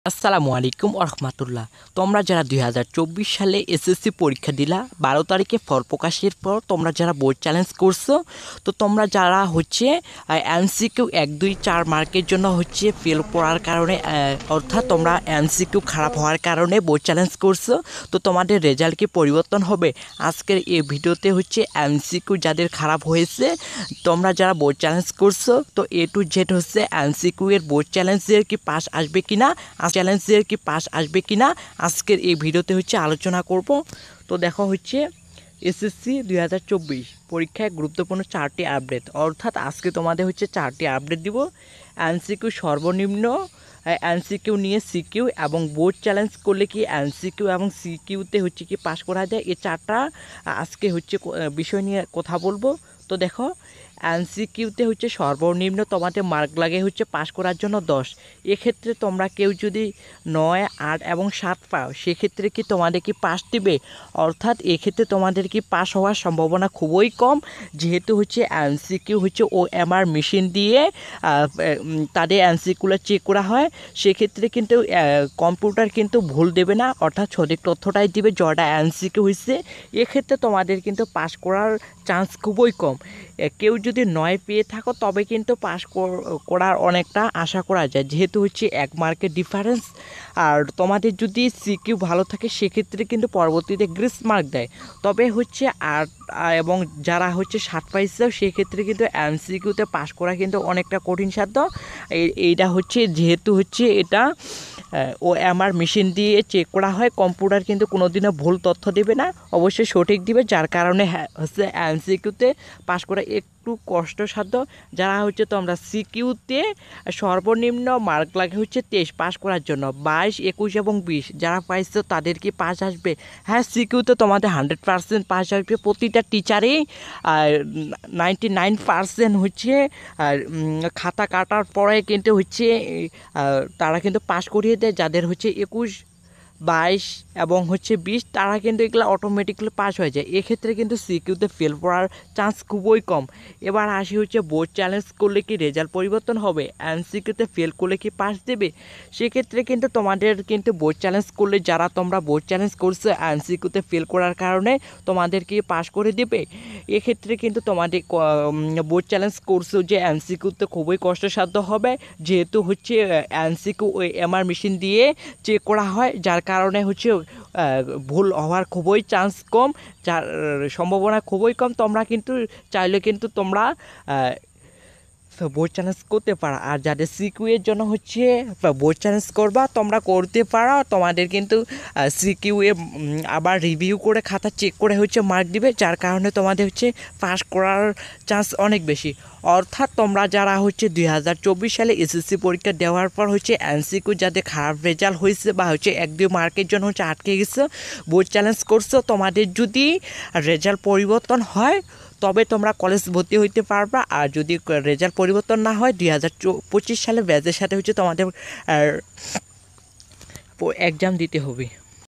আসসালামু আলাইকুম রহমতুল্লাহ। তোমরা যারা 2024 সালে এসএসসি পরীক্ষা দিলা 12 তারিখে ফল প্রকাশের পর তোমরা যারা বোর্ড চ্যালেঞ্জ করছো, তো তোমরা যারা হচ্ছে এমসিকিউ 1, 2, 4 মার্কের জন্য হচ্ছে ফেল পড়ার কারণে অর্থাৎ তোমরা এমসিকিউ খারাপ হওয়ার কারণে বোর্ড চ্যালেঞ্জ করছো, তো তোমাদের রেজাল্ট কি পরিবর্তন হবে? আজকের এই ভিডিওতে হচ্ছে এমসিকিউ যাদের খারাপ হয়েছে, তোমরা যারা বোর্ড চ্যালেঞ্জ করছো, তো A to Z হচ্ছে এমসিকিউ এর বোর্ড চ্যালেঞ্জের কি পাস আসবে কিনা, আজকের এই ভিডিওতে হচ্ছে আলোচনা করব। তো দেখো হচ্ছে এসএসসি 2024 পরীক্ষায় গুরুত্বপূর্ণ 4টি আপডেট, অর্থাৎ আজকে তোমাদের হচ্ছে 4টি আপডেট দিব। এমসিকিউ সর্বনিম্ন, এমসিকিউ নিয়ে সিকিউ এবং বোর্ড চ্যালেঞ্জ করলে কি এমসিকিউ এবং সিকিউতে হচ্ছে কি পাস করা যায়, এই 4টা আজকে হচ্ছে বিষয় নিয়ে কথা বলবো। তো দেখো এমসিকিউতে হচ্ছে সর্বনিম্ন তোমাদের মার্ক লাগে হচ্ছে পাস করার জন্য 10। এক্ষেত্রে তোমরা কেউ যদি 9, 8 এবং 7 পাও, সেক্ষেত্রে কি তোমাদের কি পাস দিবে? অর্থাৎ এক্ষেত্রে তোমাদের কি পাস হওয়ার সম্ভাবনা খুবই কম, যেহেতু হচ্ছে এমসিকিউ হচ্ছে OMR মেশিন দিয়ে তাদের এমসিকিউগুলো চেক করা হয়। সেক্ষেত্রে কিন্তু কম্পিউটার কিন্তু ভুল দেবে না, অর্থাৎ সঠিক তথ্যটাই দিবে যেটা এমসিকিউ হয়েছে। এক্ষেত্রে তোমাদের কিন্তু পাস করার চান্স খুবই কম। কেউ যদি 9 পেয়ে থাকো তবে কিন্তু পাস করার অনেকটা আশা করা যায়, যেহেতু হচ্ছে 1 মার্কের ডিফারেন্স। আর তোমাদের যদি সিকিউ ভালো থাকে সেক্ষেত্রে কিন্তু পরবর্তীতে গ্রেস মার্ক দেয়। তবে হচ্ছে এবং যারা হচ্ছে 7 পাইছে সেক্ষেত্রে কিন্তু এমসিকিউতে পাস করা কিন্তু অনেকটা কঠিন সাধ্য। এইটা হচ্ছে যেহেতু হচ্ছে এটা OMR মেশিন দিয়ে চেক করা হয়, কম্পিউটার কিন্তু কোনোদিনও ভুল তথ্য দেবে না, অবশ্যই সঠিক দিবে, যার কারণে হচ্ছে এমসিকিউতে পাস করা একটু কষ্টসাধ্য। যারা হচ্ছে তোমরা সিকিউতে সর্বনিম্ন মার্ক লাগে হচ্ছে 23 পাস করার জন্য, 22, 21 এবং 20 যারা পাইছো তাদের কি পাস আসবে? হ্যাঁ, সিকিউতে তোমাদের 100% পাস আসবে। প্রতিটা টিচারেই 99% হচ্ছে খাতা কাটার পরে কিন্তু হচ্ছে তারা কিন্তু পাস করিয়ে দেয়। যাদের হচ্ছে 21, 22 এবং হচ্ছে 20 তারা কিন্তু এগুলো অটোমেটিক্যালি পাস হয়ে যায়। এক্ষেত্রে কিন্তু সিকিউতে ফেল পড়ার চান্স খুবই কম। এবার আসি হচ্ছে বোর্ড চ্যালেঞ্জ করলে কি রেজাল্ট পরিবর্তন হবে? এমসিকিউতে ফেল করলে কি পাস দেবে? সেক্ষেত্রে কিন্তু তোমাদের কিন্তু বোর্ড চ্যালেঞ্জ করলে, যারা তোমরা বোর্ড চ্যালেঞ্জ করছো এমসিকিউতে ফেল করার কারণে তোমাদের কি পাস করে দেবে? এক্ষেত্রে কিন্তু তোমাদের বোর্ড চ্যালেঞ্জ করছো যে এমসিকিউতে খুবই কষ্টসাধ্য হবে, যেহেতু হচ্ছে এমসিকিউ OMR মেশিন দিয়ে চেক করা হয়, যার কারণে হচ্ছে ভুল হওয়ার খুবই চান্স কম, যার সম্ভাবনা খুবই কম। তোমরা কিন্তু চাইলে কিন্তু তোমরা বোর্ড চ্যালেঞ্জ করতে পারো। আর যাদের সিকিউয়ের জন্য হচ্ছে বোর্ড চ্যালেঞ্জ করবা তোমরা করতে পারো, তোমাদের কিন্তু সিকিউয়ে আবার রিভিউ করে খাতা চেক করে হচ্ছে মার্ক দিবে, যার কারণে তোমাদের হচ্ছে পাস করার চান্স অনেক বেশি। অর্থাৎ তোমরা যারা হচ্ছে 2024 সালে এসএসসি পরীক্ষা দেওয়ার পর হচ্ছে এমসিকিউ যাদের খারাপ রেজাল্ট হয়েছে বা হচ্ছে 1-2 মার্কের জন্য হচ্ছে আটকে গেছে, বোর্ড চ্যালেঞ্জ করছো, তোমাদের যদি রেজাল্ট পরিবর্তন হয় তবে তোমরা কলেজ ভর্তি হইতে পারবা। আর যদি রেজাল্ট পরিবর্তন না হয় 2025 সালে ব্যাচের সাথে হচ্ছে তোমাদের এক্সাম দিতে হবে।